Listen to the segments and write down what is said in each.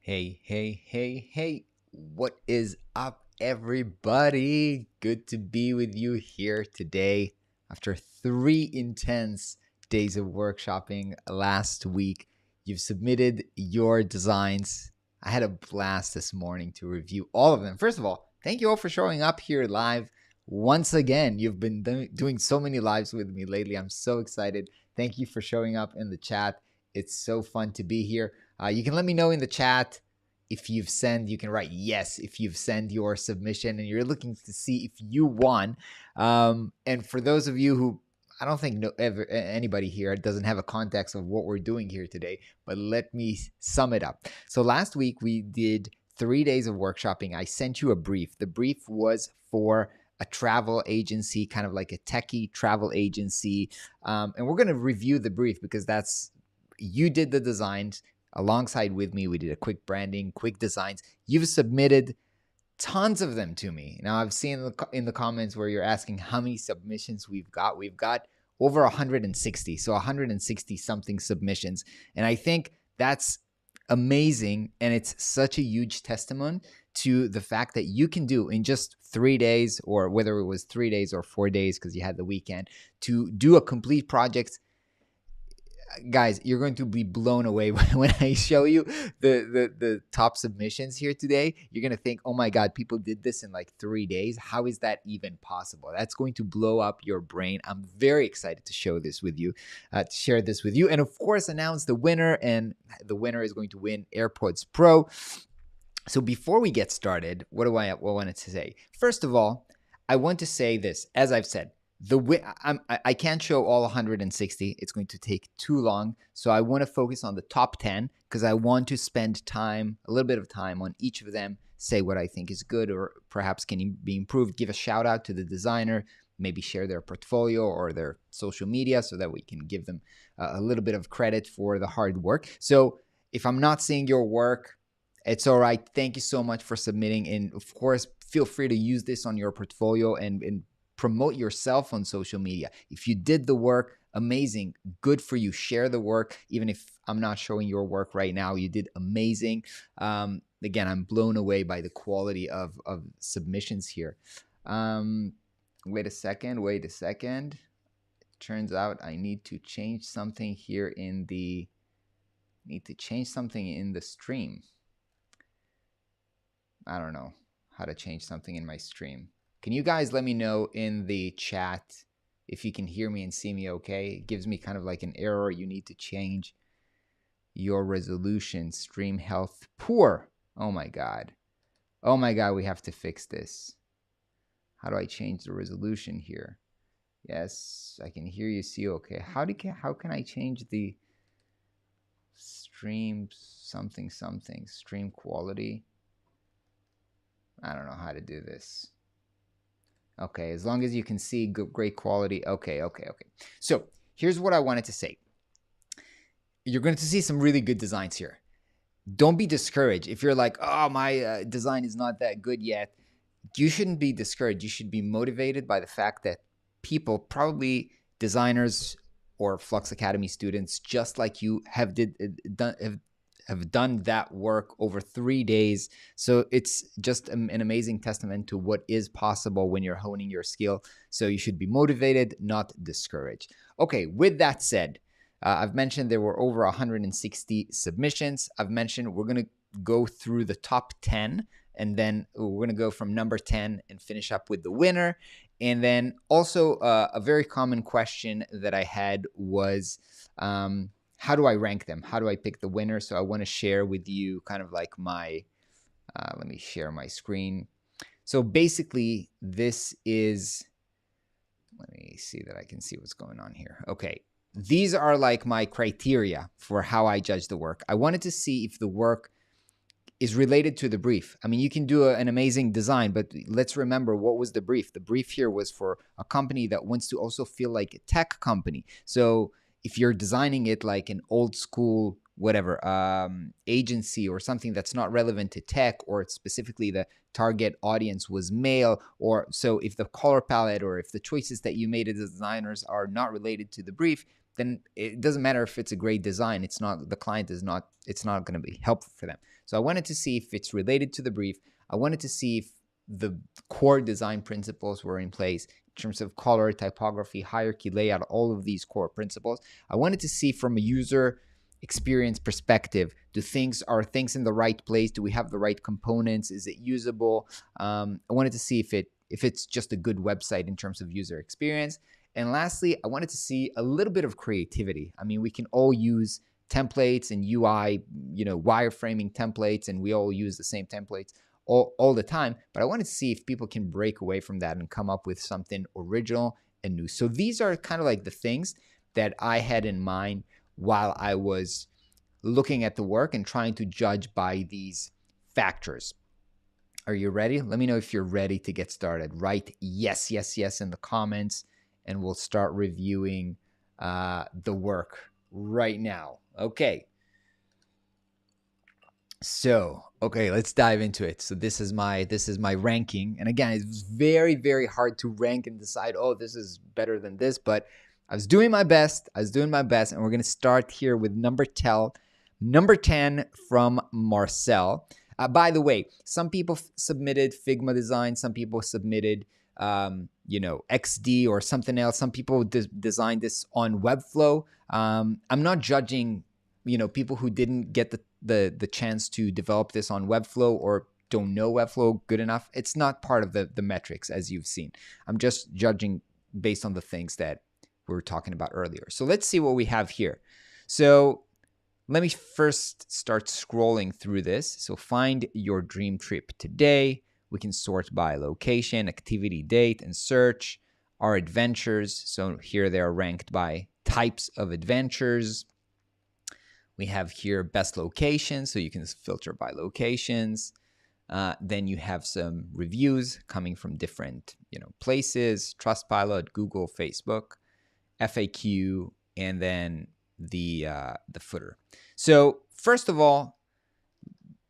Hey. What is up, everybody? Good to be with you here today. After 3 intense days of workshopping last week, you've submitted your designs. I had a blast this morning to review all of them. First of all, thank you all for showing up here live. Once again, you've been doing so many lives with me lately. I'm so excited. Thank you for showing up in the chat. It's so fun to be here. You can let me know in the chat if you've sent. You can write yes if you've sent your submission and you're looking to see if you won. And for those of you who, I don't think anybody here doesn't have a context of what we're doing here today, but let me sum it up. So last week we did 3 days of workshopping. I sent you a brief. The brief was for a travel agency, kind of like a techie travel agency. And we're going to review the brief because you did the designs alongside with me. We did a quick branding, quick designs. You've submitted tons of them to me. Now, I've seen in the comments where you're asking how many submissions we've got. We've got over 160, so 160 something submissions. And I think that's amazing. And it's such a huge testament to the fact that you can do in just 3 days, or whether it was 3 days or 4 days because you had the weekend, to do a complete project. Guys, you're going to be blown away when I show you the top submissions here today. You're going to think, oh my God, people did this in like 3 days. How is that even possible? That's going to blow up your brain. I'm very excited to share this with you, and of course announce the winner. And the winner is going to win AirPods Pro. So before we get started, what wanted to say? First of all, I want to say this, as I've said. I can't show all 160. It's going to take too long. So I want to focus on the top 10 because I want to spend a little bit of time on each of them, say what I think is good or perhaps can be improved, give a shout out to the designer, maybe share their portfolio or their social media so that we can give them a little bit of credit for the hard work. So if I'm not seeing your work, it's all right. Thank you so much for submitting. And of course, feel free to use this on your portfolio and promote yourself on social media. If you did the work, amazing, good for you. Share the work. Even if I'm not showing your work right now, you did amazing. Again, I'm blown away by the quality of submissions here. Wait a second. It turns out I need to change something here in the stream. I don't know how to change something in my stream. Can you guys let me know in the chat if you can hear me and see me okay? It gives me kind of like an error. You need to change your resolution. Stream health poor. Oh my God, we have to fix this. How do I change the resolution here? Yes, I can hear you, see okay. How can I change the stream stream quality? I don't know how to do this. Okay, as long as you can see great quality. Okay. So here's what I wanted to say. You're going to see some really good designs here. Don't be discouraged. If you're like, oh, my design is not that good yet, you shouldn't be discouraged. You should be motivated by the fact that people, probably designers or Flux Academy students, just like you, have done that work over 3 days. So it's just an amazing testament to what is possible when you're honing your skill. So you should be motivated, not discouraged. Okay, with that said, I've mentioned there were over 160 submissions. I've mentioned we're going to go through the top 10, and then we're going to go from number 10 and finish up with the winner. And then also a very common question that I had was, how do I rank them? How do I pick the winner? So I want to share with you kind of like my, let me share my screen. So basically this is, let me see that I can see what's going on here. Okay. These are like my criteria for how I judge the work. I wanted to see if the work is related to the brief. I mean, you can do an amazing design, but let's remember, what was the brief? The brief here was for a company that wants to also feel like a tech company. So if you're designing it like an old school whatever agency or something that's not relevant to tech, or specifically the target audience was male, or so if the color palette or if the choices that you made as designers are not related to the brief, then it doesn't matter if it's a great design. It's not, the client is not, it's not going to be helpful for them. So I wanted to see if it's related to the brief. I wanted to see if the core design principles were in place in terms of color, typography, hierarchy, layout, all of these core principles. I wanted to see from a user experience perspective, are things in the right place? Do we have the right components? Is it usable? I wanted to see if it's just a good website in terms of user experience. And lastly, I wanted to see a little bit of creativity. I mean, we can all use templates and UI, wireframing templates, and we all use the same templates all the time. But I wanted to see if people can break away from that and come up with something original and new. So these are kind of like the things that I had in mind while I was looking at the work and trying to judge by these factors. Are you ready? Let me know if you're ready to get started. Write yes, yes, yes in the comments, and we'll start reviewing the work right now. Okay. So, okay, let's dive into it. So this is my ranking. And again, it's very, very hard to rank and decide, oh, this is better than this, but I was doing my best. And we're going to start here with number 10 from Marcel. By the way, some people submitted Figma design. Some people submitted, XD or something else. Some people designed this on Webflow. I'm not judging, people who didn't get the chance to develop this on Webflow or don't know Webflow good enough. It's not part of the metrics, as you've seen. I'm just judging based on the things that we were talking about earlier. So let's see what we have here. So let me first start scrolling through this. So find your dream trip today. We can sort by location, activity, date, and search our adventures. So here they are ranked by types of adventures. We have here best locations, so you can filter by locations. Then you have some reviews coming from different places, Trustpilot, Google, Facebook, FAQ, and then the footer. So first of all,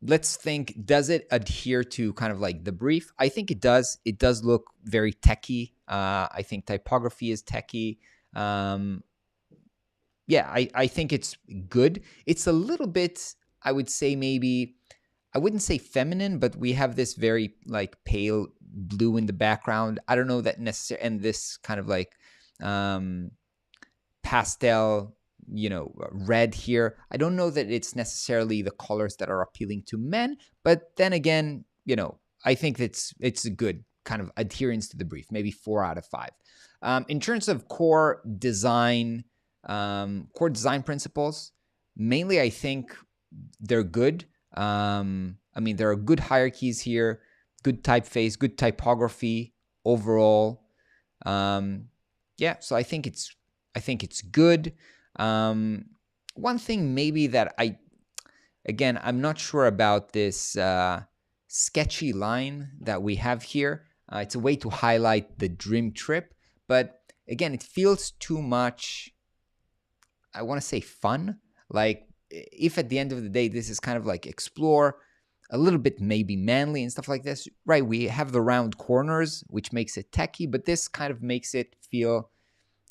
let's think, does it adhere to kind of like the brief? I think it does. It does look very techy. I think typography is techy. Yeah, I think it's good. It's a little bit, I would say maybe, I wouldn't say feminine, but we have this very like pale blue in the background. I don't know that necessarily, and this kind of like pastel, red here. I don't know that it's necessarily the colors that are appealing to men, but then again, I think it's a good kind of adherence to the brief, maybe 4 out of 5. In terms of core design principles, mainly I think they're good. There are good hierarchies here, good typeface, good typography overall. So I think it's good. One thing maybe that I'm not sure about this sketchy line that we have here. It's a way to highlight the dream trip, but again, it feels too much, I want to say fun. Like if at the end of the day, this is kind of like explore a little bit, maybe manly and stuff like this, right? We have the round corners, which makes it techy, but this kind of makes it feel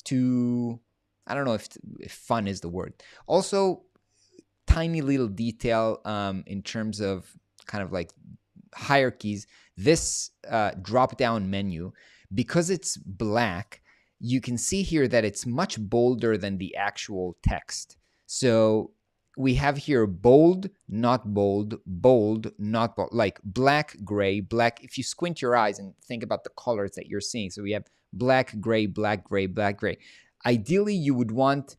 too, I don't know if fun is the word. Also, tiny little detail in terms of kind of like hierarchies. This drop-down menu, because it's black, you can see here that it's much bolder than the actual text. So we have here bold, not bold, bold, not bold, like black, gray, black. If you squint your eyes and think about the colors that you're seeing, so we have black, gray, black, gray, black, gray. Ideally, you would want,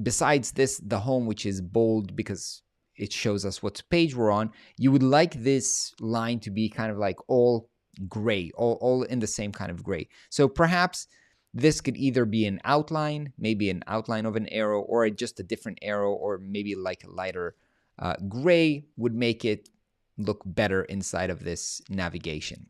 besides this, the home, which is bold because it shows us what page we're on, you would like this line to be kind of like all gray, all in the same kind of gray. So perhaps this could either be an outline, maybe an outline of an arrow, or just a different arrow, or maybe like a lighter gray would make it look better inside of this navigation.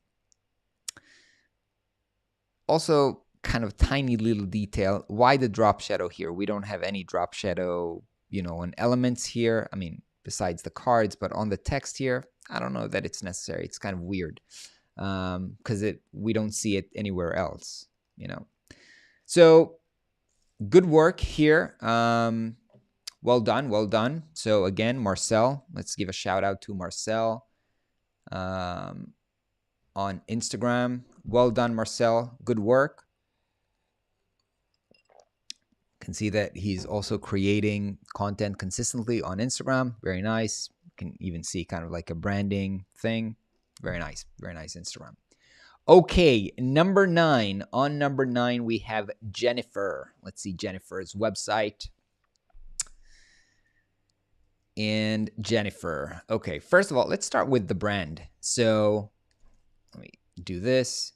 Also, kind of tiny little detail, why the drop shadow here? We don't have any drop shadow on elements here. I mean, besides the cards, but on the text here, I don't know that it's necessary. It's kind of weird because we don't see it anywhere else, So good work here. Well done, well done. So again, Marcel, let's give a shout out to Marcel on Instagram. Well done, Marcel. Good work. Can see that he's also creating content consistently on Instagram. Very nice. You can even see kind of like a branding thing. Very nice. Very nice Instagram. Okay, number 9. On number 9, we have Jennifer. Let's see Jennifer's website. And Jennifer. Okay, first of all, let's start with the brand. So let me do this.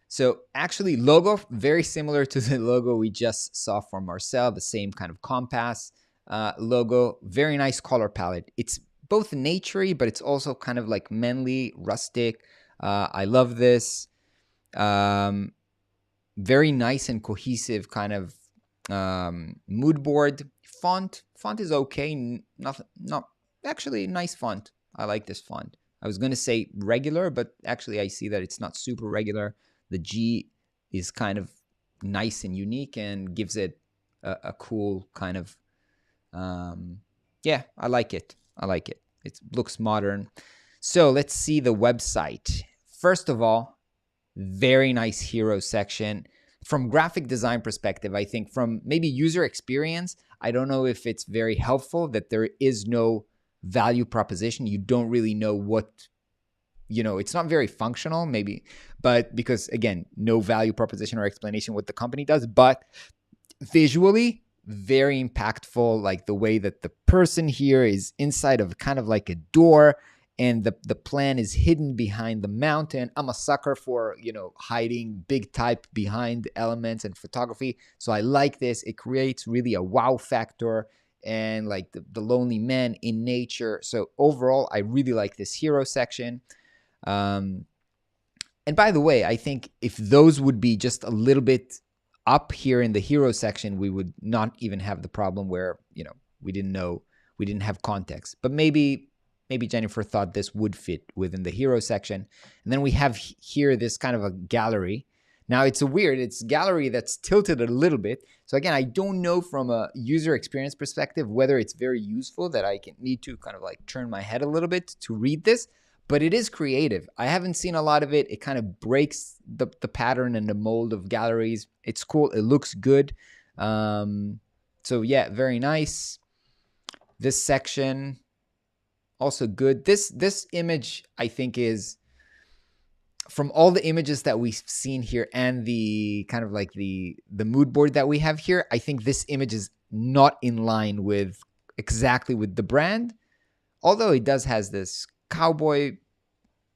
So actually, logo, very similar to the logo we just saw for Marcel, the same kind of compass logo. Very nice color palette. It's both naturey, but it's also kind of like manly, rustic. I love this. Very nice and cohesive kind of mood board. Font is okay. Not actually nice font. I like this font. I was going to say regular, but actually I see that it's not super regular. The G is kind of nice and unique and gives it a cool kind of, yeah, I like it. It looks modern. So let's see the website. First of all, very nice hero section. From graphic design perspective, I think from maybe user experience, I don't know if it's very helpful that there is no value proposition. You don't really know what, it's not very functional maybe, but because again, no value proposition or explanation what the company does, but visually very impactful, like the way that the person here is inside of kind of like a door and the plan is hidden behind the mountain. I'm a sucker for, hiding big type behind elements and photography. So I like this. It creates really a wow factor and like the lonely man in nature. So overall, I really like this hero section. And by the way, I think if those would be just a little bit up here in the hero section, we would not even have the problem where, we didn't have context. But maybe Jennifer thought this would fit within the hero section. And then we have here this kind of a gallery. Now it's gallery that's tilted a little bit. So again, I don't know from a user experience perspective whether it's very useful that I need to kind of like turn my head a little bit to read this, but it is creative. I haven't seen a lot of it. It kind of breaks the pattern and the mold of galleries. It's cool. It looks good. So yeah, very nice. This section, also good. This image, I think, is from all the images that we've seen here and the kind of like the mood board that we have here, I think this image is not in line with exactly with the brand, although it does has this cowboy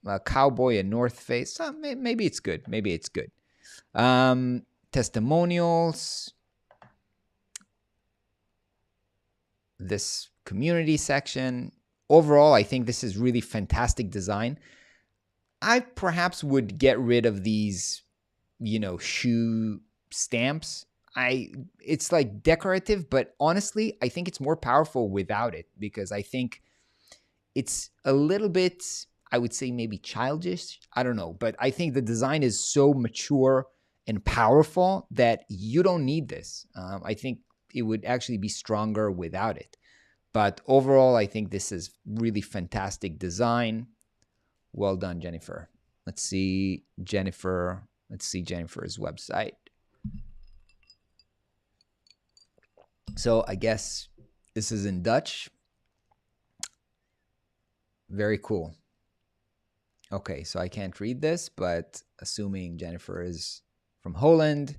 and North Face. So maybe it's good. Testimonials. This community section. Overall, I think this is really fantastic design. I perhaps would get rid of these, shoe stamps. It's like decorative, but honestly, I think it's more powerful without it because I think it's a little bit, I would say maybe childish. I don't know, but I think the design is so mature and powerful that you don't need this. I think it would actually be stronger without it. But overall, I think this is really fantastic design. Well done, Jennifer. Let's see Jennifer's website. So I guess this is in Dutch. Very cool. Okay, so I can't read this, but assuming Jennifer is from Hoogeland,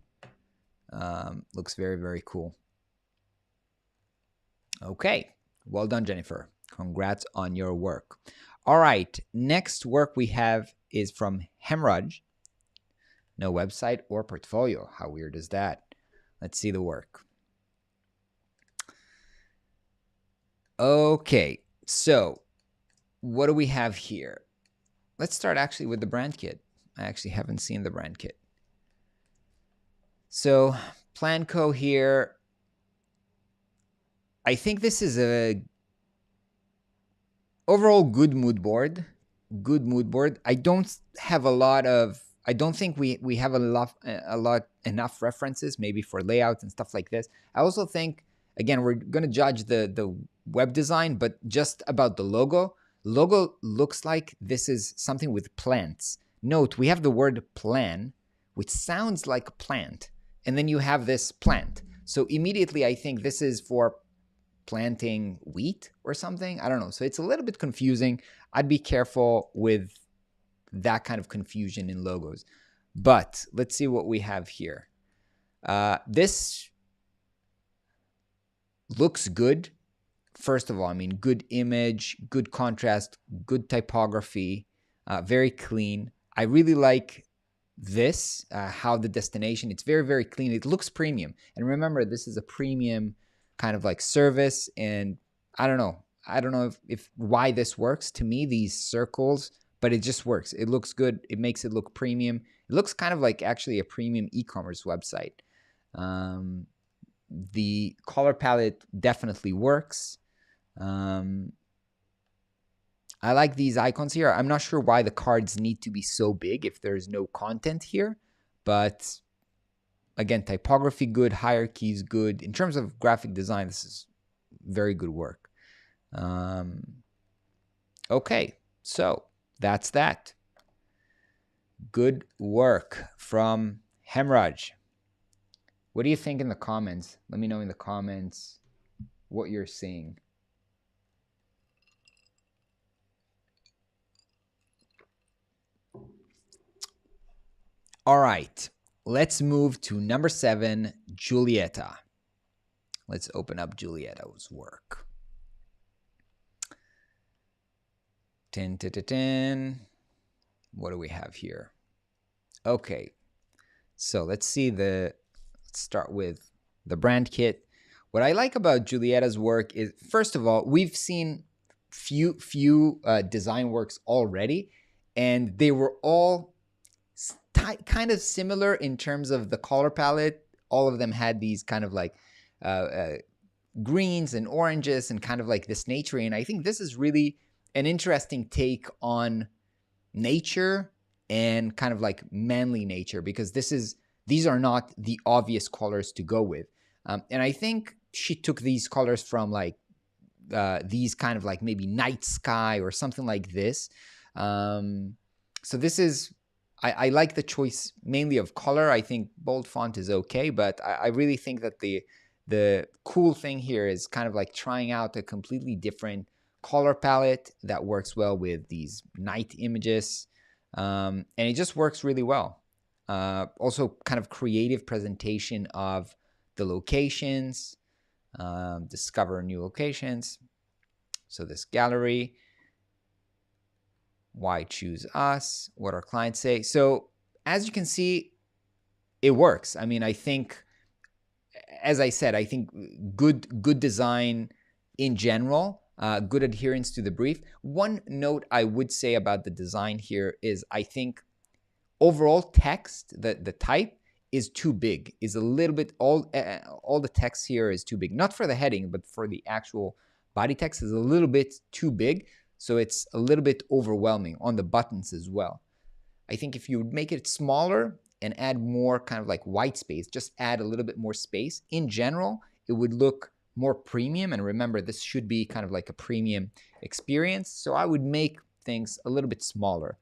looks very, very cool. Okay. Well done, Jennifer. Congrats on your work. All right. Next work we have is from Hemraj. No website or portfolio. How weird is that? Let's see the work. Okay. So what do we have here? Let's start actually with the brand kit. I actually haven't seen the brand kit. So Planco here. I think this is a overall good mood board. Good mood board. I don't have a lot of. I don't think we have enough references maybe for layouts and stuff like this. I also think, again, we're going to judge the web design, but just about the logo. Logo looks like this is something with plants. Note, we have the word plan, which sounds like a plant, and then you have this plant. So immediately I think this is for planting wheat or something. I don't know. So it's a little bit confusing. I'd be careful with that kind of confusion in logos. But let's see what we have here. This looks good. First of all, I mean, good image, good contrast, good typography, very clean. I really like this, how the destination, it's very, very clean. It looks premium. And remember, this is a premium kind of like service. And I don't know if why this works to me, these circles, but it just works. It looks good. It makes it look premium. It looks kind of like actually a premium e-commerce website. The color palette definitely works. I like these icons here. I'm not sure why the cards need to be so big if there's no content here, but again, typography good, hierarchies good. In terms of graphic design, this is very good work. Okay, so that's that. Good work from Hemraj. What do you think in the comments? Let me know in the comments what you're seeing. All right, let's move to number 7, Julieta. Let's open up Julieta's work. What do we have here? Okay, so let's start with the brand kit. What I like about Julieta's work is, first of all, we've seen few design works already, and they were all kind of similar in terms of the color palette. All of them had these kind of like greens and oranges and kind of like this nature. And I think this is really an interesting take on nature and kind of like manly nature, because these are not the obvious colors to go with. And I think she took these colors from like these kind of like maybe night sky or something like this. So this is, I like the choice mainly of color. I think bold font is okay, but I really think that the cool thing here is kind of like trying out a completely different color palette that works well with these night images. And it just works really well. Also kind of creative presentation of the locations, discover new locations. So this gallery, why choose us, what our clients say. So as you can see, it works. I mean, I think, as I said, I think good design in general, good adherence to the brief. One note I would say about the design here is I think overall text, the type is too big, is a little bit, all the text here is too big. Not for the heading, but for the actual body text is a little bit too big. So it's a little bit overwhelming on the buttons as well. I think if you would make it smaller and add more kind of like white space, just add a little bit more space, in general, it would look more premium. And remember, this should be kind of like a premium experience. So I would make things a little bit smaller.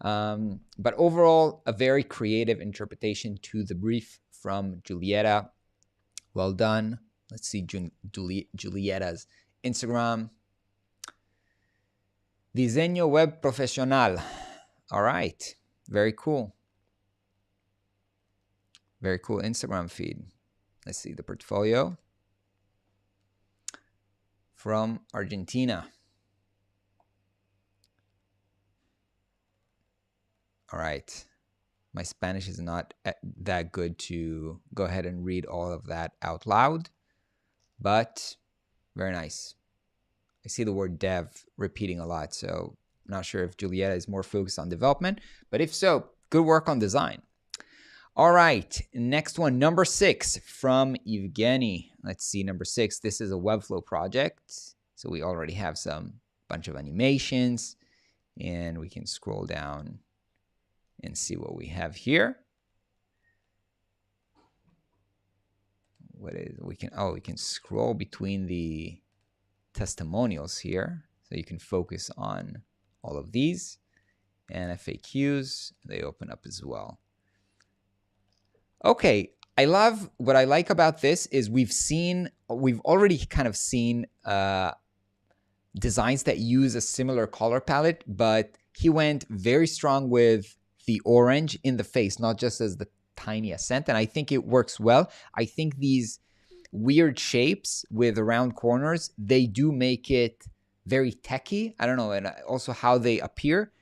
But overall, a very creative interpretation to the brief from Julieta. Well done. Let's see Julieta's Instagram. Diseño web profesional. All right. Very cool. Very cool Instagram feed. Let's see the portfolio from Argentina. All right. My Spanish is not that good to go ahead and read all of that out loud, but very nice. I see the word dev repeating a lot, so I'm not sure if Julieta is more focused on development, but if so, good work on design. All right, next one, number 6 from Evgenii. Let's see, number 6. This is a Webflow project. So we already have some bunch of animations, and we can scroll down and see what we have here. What is we can scroll between the testimonials here, so you can focus on all of these, and FAQs, they open up as well. Okay, what I like about this is we've already kind of seen designs that use a similar color palette, but he went very strong with the orange in the face, not just as the tiny accent, and I think it works well. I think these weird shapes with round corners, they do make it very techy. I don't know, and also how they appear,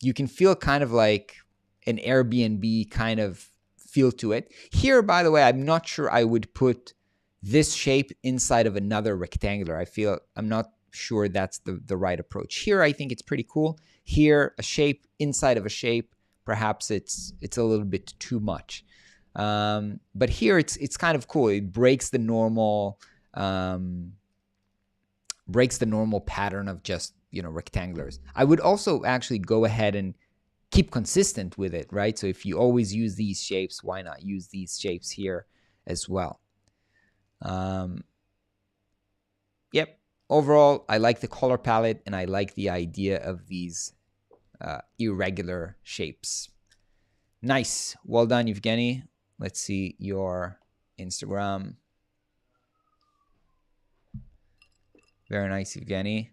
you can feel kind of like an Airbnb kind of feel to it. Here, by the way, I'm not sure I would put this shape inside of another rectangular. I'm not sure that's the right approach. Here, I think it's pretty cool. Here, a shape inside of a shape, perhaps it's a little bit too much. But here, it's kind of cool. It breaks the normal pattern of just, rectangulars. I would also actually go ahead and keep consistent with it, right? So if you always use these shapes, why not use these shapes here as well? Yep. Overall, I like the color palette, and I like the idea of these irregular shapes. Nice. Well done, Evgenii. Let's see your Instagram. Very nice, Evgenii.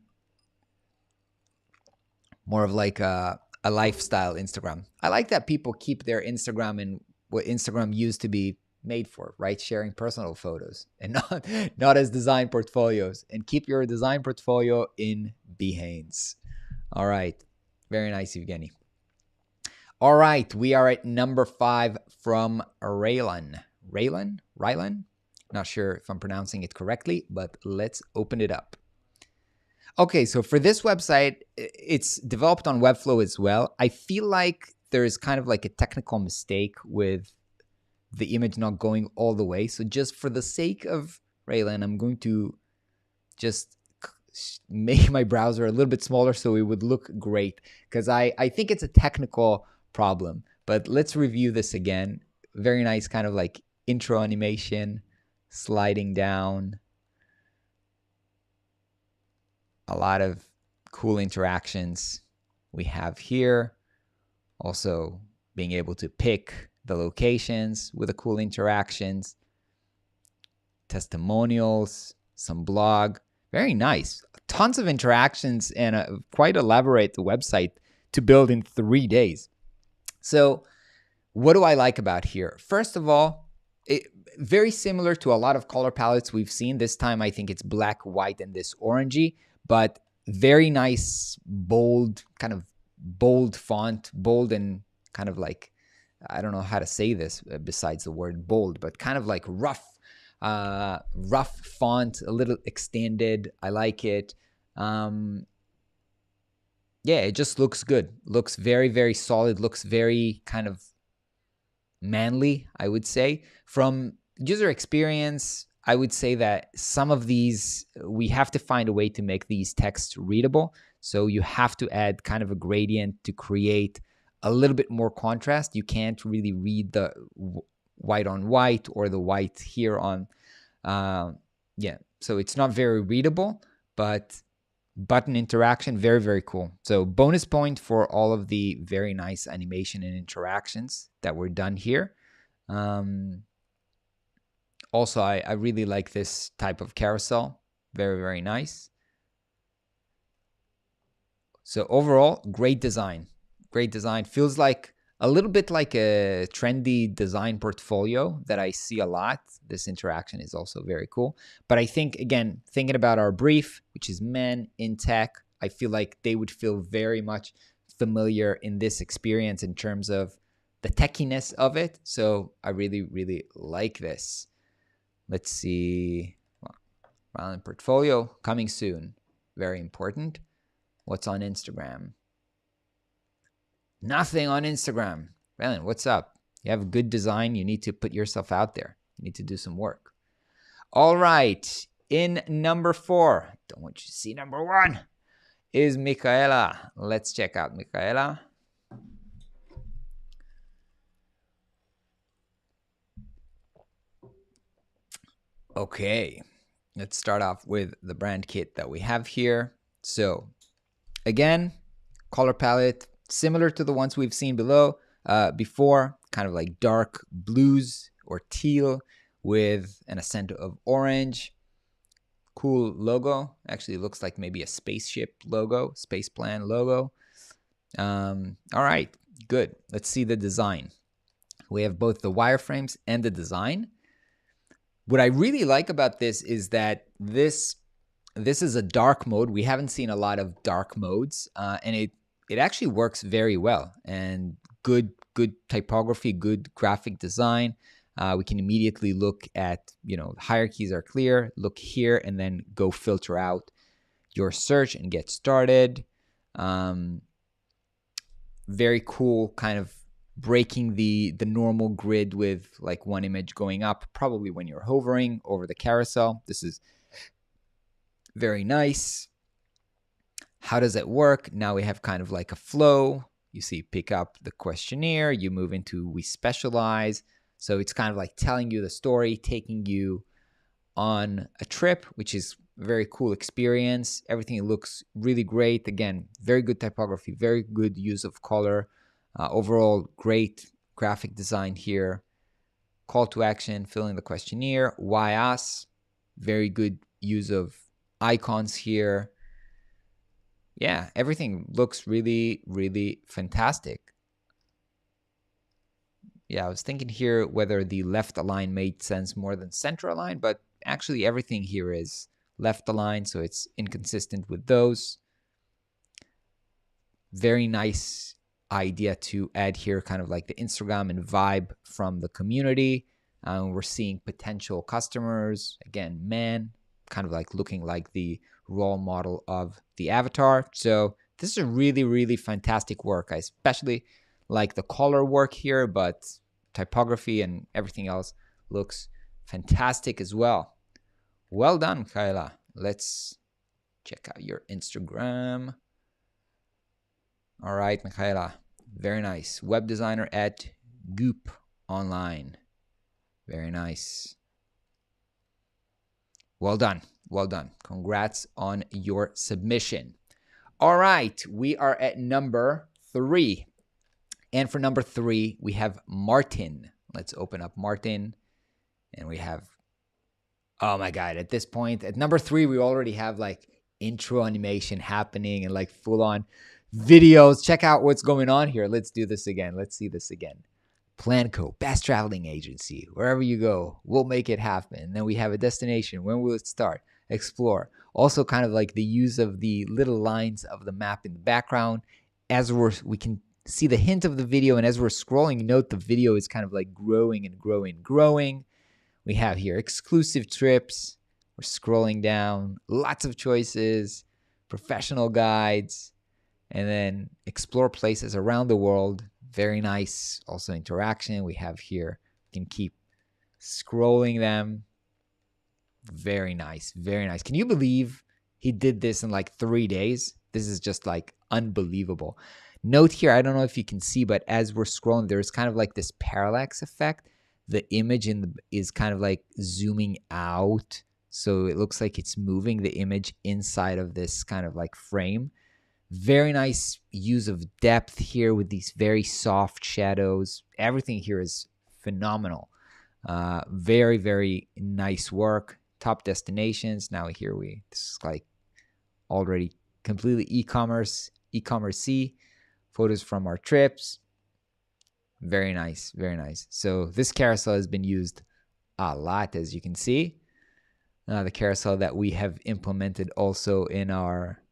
More of like a lifestyle Instagram. I like that people keep their Instagram in what Instagram used to be made for, right? Sharing personal photos and not as design portfolios. And keep your design portfolio in Behance. All right. Very nice, Evgenii. All right. We are at number 5 from Rylan. Rylan? Not sure if I'm pronouncing it correctly, but let's open it up. Okay, so for this website, it's developed on Webflow as well. I feel like there is kind of like a technical mistake with the image not going all the way. So just for the sake of Rylan, I'm going to just make my browser a little bit smaller so it would look great, because I think it's a technical problem. But let's review this again. Very nice kind of like intro animation, sliding down. A lot of cool interactions we have here. Also being able to pick the locations with the cool interactions. Testimonials, some blog. Very nice. Tons of interactions and a quite elaborate website to build in 3 days. So what do I like about here? First of all, very similar to a lot of color palettes we've seen. This time I think it's black, white, and this orangey. But very nice, bold, kind of bold font, bold and kind of like, I don't know how to say this besides the word bold, but kind of like rough font, a little extended. I like it. Yeah, it just looks good. Looks very, very solid. Looks very kind of manly, I would say. From user experience, I would say that some of these, we have to find a way to make these texts readable. So you have to add kind of a gradient to create a little bit more contrast. You can't really read the white on white or the white here on, yeah. So it's not very readable, but button interaction, very, very cool. So bonus point for all of the very nice animation and interactions that were done here. Also, I really like this type of carousel. Very, very nice. So overall, great design. Great design. Feels like a little bit like a trendy design portfolio that I see a lot. This interaction is also very cool. But I think, again, thinking about our brief, which is men in tech, I feel like they would feel very much familiar in this experience in terms of the techiness of it. So I really, really like this. Let's see. Rylan portfolio coming soon. Very important. What's on Instagram? Nothing on Instagram. Rylan, what's up? You have a good design. You need to put yourself out there. You need to do some work. All right. In number 4, don't want you to see number 1, is Michaela. Let's check out Michaela. Okay. Let's start off with the brand kit that we have here. So again, color palette similar to the ones we've seen before, kind of like dark blues or teal with an accent of orange. Cool logo. Actually looks like maybe a spaceship logo, space plan logo. All right, good. Let's see the design. We have both the wireframes and the design. What I really like about this is that this is a dark mode. We haven't seen a lot of dark modes, and it actually works very well. And good typography, good graphic design. We can immediately look at, the hierarchies are clear. Look here and then go filter out your search and get started. Very cool, kind of breaking the normal grid with like one image going up, probably when you're hovering over the carousel. This is very nice. How does it work? Now we have kind of like a flow. You see, pick up the questionnaire, you move into we specialize. So it's kind of like telling you the story, taking you on a trip, which is a very cool experience. Everything looks really great. Again, very good typography, very good use of color. Overall, great graphic design here. Call to action, fill in the questionnaire. Why us? Very good use of icons here. Yeah, everything looks really, really fantastic. Yeah, I was thinking here whether the left align made sense more than center align, but actually everything here is left align, so it's inconsistent with those. Very nice idea to add here, kind of like the Instagram and vibe from the community. We're seeing potential customers, again, men, kind of like looking like the role model of the avatar. So this is a really, really fantastic work. I especially like the color work here, but typography and everything else looks fantastic as well. Well done, Michaela. Let's check out your Instagram. All right, Michaela. Very nice. Web designer at Goop Online. Very nice. Well done. Well done. Congrats on your submission. All right. We are at number 3. And for number 3, we have Martin. Let's open up Martin. And we have, oh my God, at this point, at number 3, we already have like intro animation happening and like full on videos. Check out what's going on here. Let's do this again. Let's see this again. Planco, best traveling agency. Wherever you go, we'll make it happen. And then we have a destination. When will it start? Explore. Also kind of like the use of the little lines of the map in the background. As we can see the hint of the video, and as we're scrolling, note the video is kind of like growing and growing and growing. We have here exclusive trips. We're scrolling down. Lots of choices. Professional guides. And then explore places around the world. Very nice. Also interaction we have here. You can keep scrolling them. Very nice. Very nice. Can you believe he did this in like 3 days? This is just like unbelievable. Note here, I don't know if you can see, but as we're scrolling, there's kind of like this parallax effect. The image is kind of like zooming out. So it looks like it's moving the image inside of this kind of like frame. Very nice use of depth here with these very soft shadows. Everything here is phenomenal. Very, very nice work. Top destinations. Now here this is like already completely e-commerce-y. Photos from our trips. Very nice, very nice. So this carousel has been used a lot, as you can see. The carousel that we have implemented also in our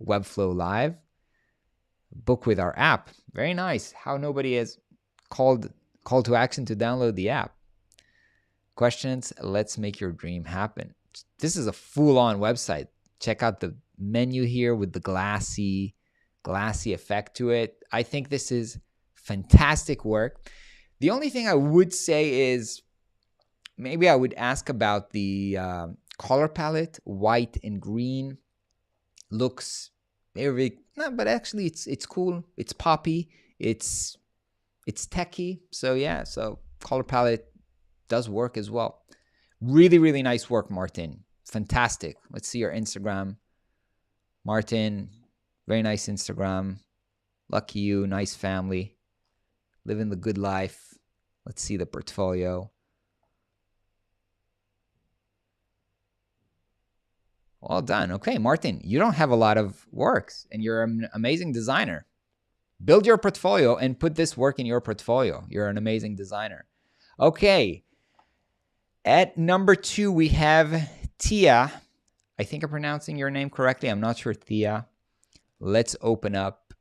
Webflow Live. Book with our app. Very nice. How nobody has call to action to download the app. Questions. Let's make your dream happen. This is a full-on website. Check out the menu here with the glassy effect to it. I think this is fantastic work. The only thing I would say is maybe I would ask about the color palette. White and green looks very, no, but actually it's cool. It's poppy. It's techy. So yeah, so color palette does work as well. Really, really nice work, Martin. Fantastic. Let's see your Instagram. Martin, very nice Instagram. Lucky you, nice family. Living the good life. Let's see the portfolio. Well done. Okay, Martin, you don't have a lot of works and you're an amazing designer. Build your portfolio and put this work in your portfolio. You're an amazing designer. Okay. At number 2, we have Tia. I think I'm pronouncing your name correctly. I'm not sure, Tia. Let's open up.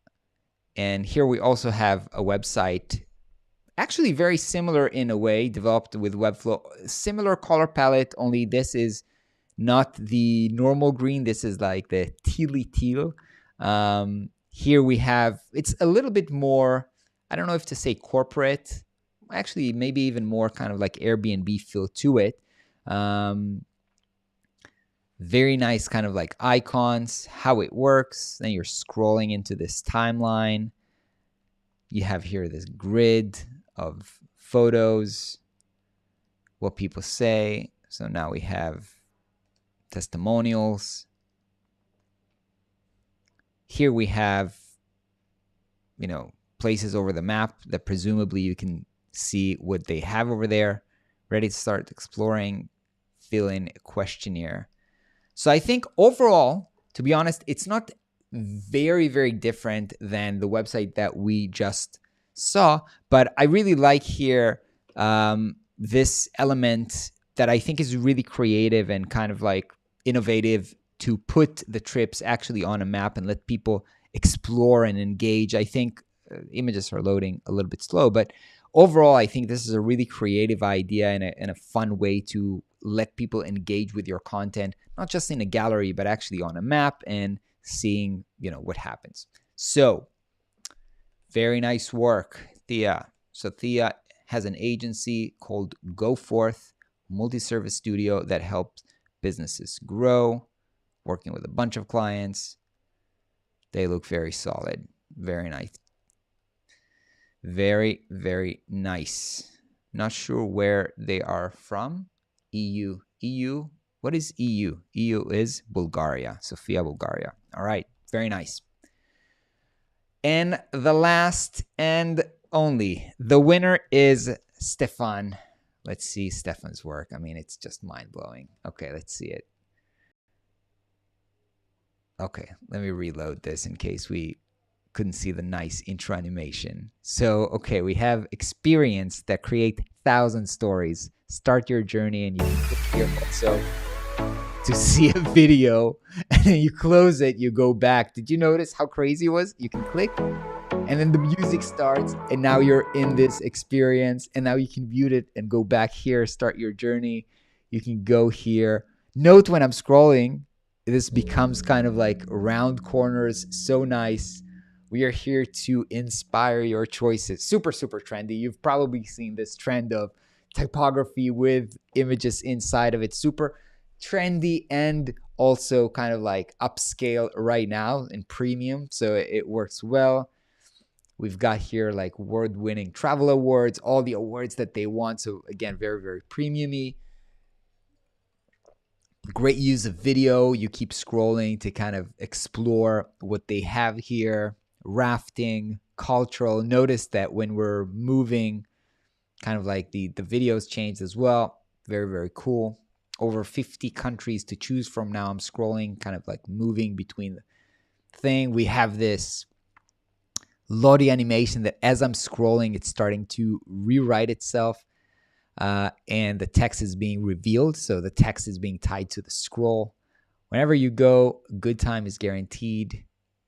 And here we also have a website. Actually very similar in a way, developed with Webflow. Similar color palette, only this is not the normal green. This is like the tealy teal. Here we have, it's a little bit more, I don't know if to say corporate, actually maybe even more kind of like Airbnb feel to it. Very nice kind of like icons, how it works. Then you're scrolling into this timeline. You have here this grid of photos, what people say. So now we have testimonials. Here we have, places over the map that presumably you can see what they have over there. Ready to start exploring, fill in a questionnaire. So I think overall, to be honest, it's not very, very different than the website that we just saw, but I really like here this element that I think is really creative and kind of like innovative to put the trips actually on a map and let people explore and engage. I think images are loading a little bit slow, but overall, I think this is a really creative idea and a fun way to let people engage with your content, not just in a gallery, but actually on a map and seeing, what happens. So very nice work, Thea. So Thea has an agency called Go Forth, multi-service studio that helps businesses grow, working with a bunch of clients. They look very solid. Very nice. Very, very nice. Not sure where they are from. EU. What is EU? EU is Bulgaria. Sofia, Bulgaria. All right. Very nice. And the last and only, the winner is Stefan. Let's see Stefan's work. I mean, it's just mind-blowing. Okay, let's see it. Okay, let me reload this in case we couldn't see the nice intro animation. So, okay, we have experience that create 1,000 stories. Start your journey and you can click here also to see a video, and then you close it, you go back. Did you notice how crazy it was? You can click and then the music starts and now you're in this experience and now you can view it and go back here, start your journey. You can go here. Note when I'm scrolling, this becomes kind of like round corners. So nice. We are here to inspire your choices. Super, super trendy. You've probably seen this trend of typography with images inside of it. Super trendy and also kind of like upscale right now in premium. So it works well. We've got here like award-winning travel awards, all the awards that they want. So again, very, very premium-y. Great use of video. You keep scrolling to kind of explore what they have here. Rafting, cultural. Notice that when we're moving, kind of like the videos changed as well. Very, very cool. Over 50 countries to choose from now. I'm scrolling, kind of like moving between the thing. We have this Lottie animation that as I'm scrolling, it's starting to rewrite itself. And the text is being revealed. So the text is being tied to the scroll. Whenever you go, good time is guaranteed.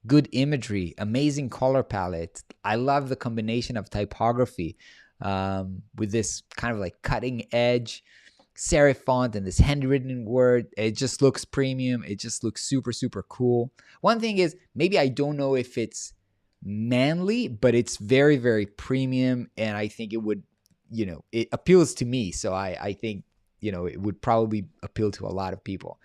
Good imagery, amazing color palette. I love the combination of typography with this kind of like cutting edge serif font and this handwritten word. It just looks premium. It just looks super, super cool. One thing is, maybe I don't know if it's manly, but it's very, very premium. And I think it would it appeals to me. So I think, it would probably appeal to a lot of people.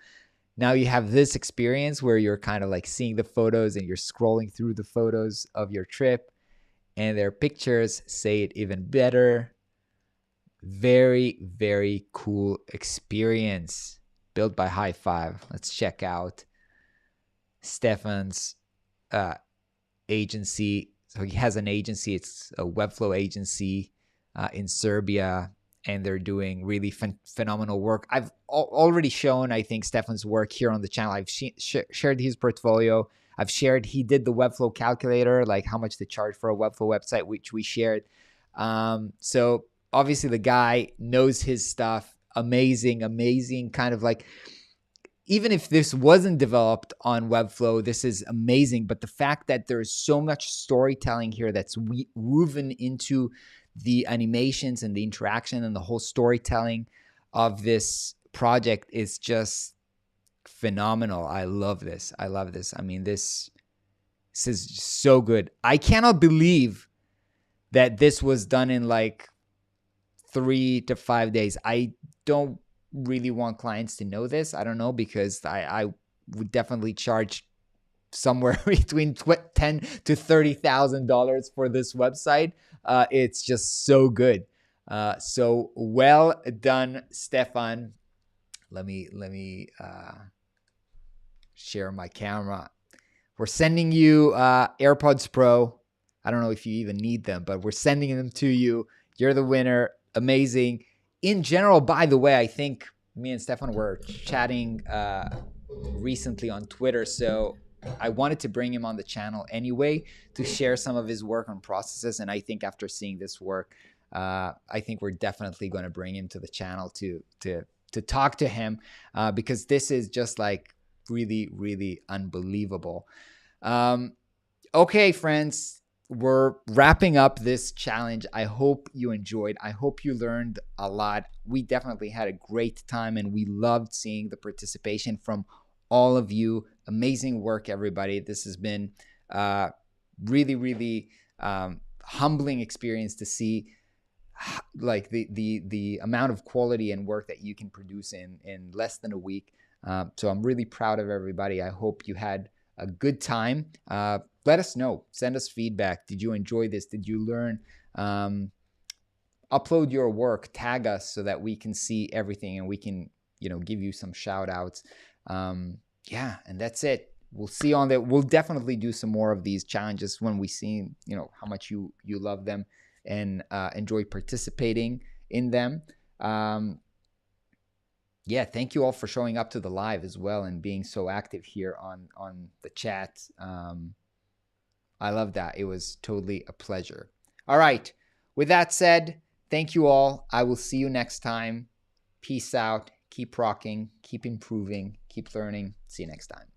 Now you have this experience where you're kind of like seeing the photos and you're scrolling through the photos of your trip, and their pictures say it even better. Very, very cool experience built by High Five. Let's check out Stefan's agency. So he has an agency. It's a Webflow agency in Serbia, and they're doing really phenomenal work. I've already shown, I think, Stefan's work here on the channel. I've shared his portfolio. I've shared he did the Webflow calculator, like how much to charge for a Webflow website, which we shared. So obviously the guy knows his stuff. Amazing. Kind of like, even if this wasn't developed on Webflow, this is amazing. But the fact that there's so much storytelling here that's woven into the animations and the interaction and the whole storytelling of this project is just phenomenal. I love this. I mean, this is so good. I cannot believe that this was done in like 3 to 5 days. I don't really want clients to know this. I don't know, because I would definitely charge somewhere between $10,000 to $30,000 for this website. It's just so good. So well done, Stefan. Let me share my camera. We're sending you AirPods Pro. I don't know if you even need them, but we're sending them to you. You're the winner. Amazing. In general, by the way, I think me and Stefan were chatting recently on Twitter, so I wanted to bring him on the channel anyway to share some of his work on processes. And I think after seeing this work, I think we're definitely going to bring him to the channel to talk to him, because this is just like really, really unbelievable. Okay, friends, we're wrapping up this challenge. I hope you enjoyed. I hope you learned a lot. We definitely had a great time, and we loved seeing the participation from all of you. Amazing work, everybody. This has been really, really humbling experience to see like the amount of quality and work that you can produce in less than a week. So I'm really proud of everybody. I hope you had a good time. Let us know. Send us feedback. Did you enjoy this? Did you learn? Upload your work. Tag us so that we can see everything and we can, give you some shout outs. Yeah, and that's it. We'll see on that. We'll definitely do some more of these challenges when we see, how much you love them and enjoy participating in them. Yeah, thank you all for showing up to the live as well and being so active here on the chat. I love that. It was totally a pleasure. All right. With that said, thank you all. I will see you next time. Peace out. Keep rocking. Keep improving. Keep learning. See you next time.